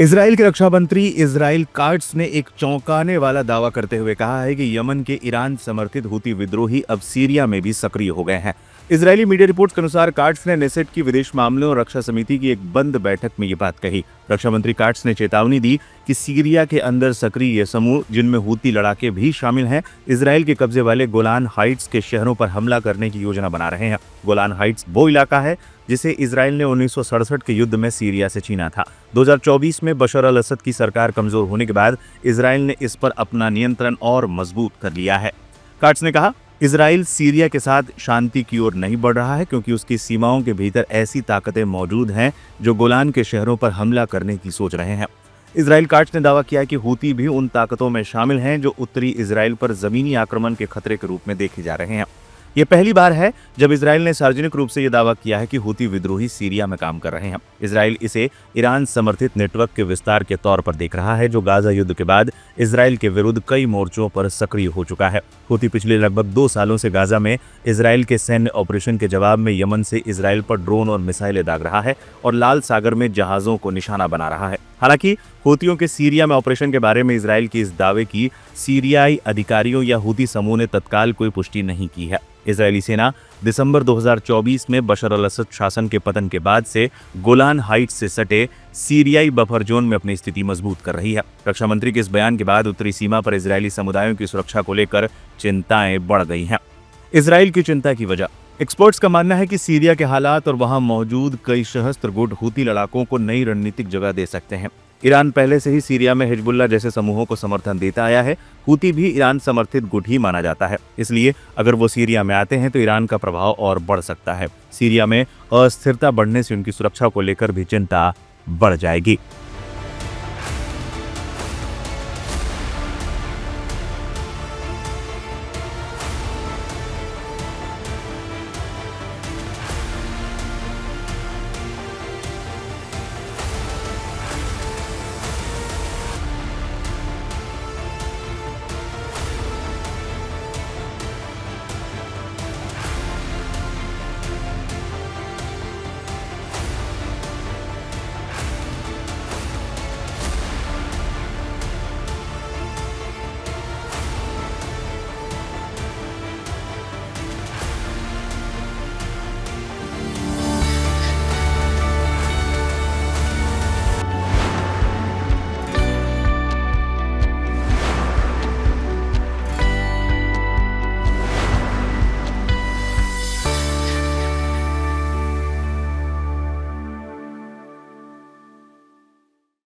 Israel के रक्षा मंत्री Israel cuts ने एक चौंकाने वाला दावा करते हुए कहा है कि यमन के ईरान समर्थित हूती विद्रोही अब सीरिया में भी सक्रिय हो गए हैं। इजरायली मीडिया रिपोर्ट्स के अनुसार काट्स ने नेसेट की विदेश मामलों और रक्षा समिति की एक बंद बैठक में ये बात कही। रक्षा मंत्री काट्स ने चेतावनी दी कि सीरिया के अंदर सक्रिय ये समूह, जिनमें हूती लड़ाके भी शामिल हैं, इजराइल के कब्जे वाले गोलान हाइट्स के शहरों पर हमला करने की योजना बना रहे हैं। गोलान हाइट्स वो इलाका है जिसे इजराइल ने 1967 के युद्ध में सीरिया से छीना था। 2024 में बशर अल असद की सरकार कमजोर होने के बाद इजराइल ने इस पर अपना नियंत्रण और मजबूत कर लिया है। काट्स ने कहा, इजराइल सीरिया के साथ शांति की ओर नहीं बढ़ रहा है क्योंकि उसकी सीमाओं के भीतर ऐसी ताकतें मौजूद हैं जो गोलान के शहरों पर हमला करने की सोच रहे हैं। इजराइल काट्स ने दावा किया कि हूती भी उन ताकतों में शामिल हैं जो उत्तरी इजराइल पर जमीनी आक्रमण के खतरे के रूप में देखे जा रहे हैं। ये पहली बार है जब इजराइल ने सार्वजनिक रूप से यह दावा किया है कि हूती विद्रोही सीरिया में काम कर रहे हैं। इजराइल इसे ईरान समर्थित नेटवर्क के विस्तार के तौर पर देख रहा है, जो गाजा युद्ध के बाद इजराइल के विरुद्ध कई मोर्चों पर सक्रिय हो चुका है। हूती पिछले लगभग 2 सालों से गाजा में इजराइल के सैन्य ऑपरेशन के जवाब में यमन से इजराइल पर ड्रोन और मिसाइलें दाग रहा है और लाल सागर में जहाजों को निशाना बना रहा है। हालांकि हूतियों के सीरिया में ऑपरेशन के बारे में इजराइल के इस दावे की सीरियाई अधिकारियों या हूती समूह ने तत्काल कोई पुष्टि नहीं की है। इजरायली सेना दिसंबर 2024 में बशर अल असद शासन के पतन के बाद से गोलान हाइट्स से सटे सीरियाई बफर जोन में अपनी स्थिति मजबूत कर रही है। रक्षा मंत्री के इस बयान के बाद उत्तरी सीमा पर इजरायली समुदायों की सुरक्षा को लेकर चिंताएं बढ़ गई हैं। इजराइल की चिंता की वजह। एक्सपर्ट्स का मानना है कि सीरिया के हालात और वहां मौजूद कई सशस्त्र गुट हूती लड़ाकों को नई रणनीतिक जगह दे सकते हैं। ईरान पहले से ही सीरिया में हिजबुल्लाह जैसे समूहों को समर्थन देता आया है। हूती भी ईरान समर्थित गुट ही माना जाता है, इसलिए अगर वो सीरिया में आते हैं तो ईरान का प्रभाव और बढ़ सकता है। सीरिया में अस्थिरता बढ़ने से उनकी सुरक्षा को लेकर भी चिंता बढ़ जाएगी।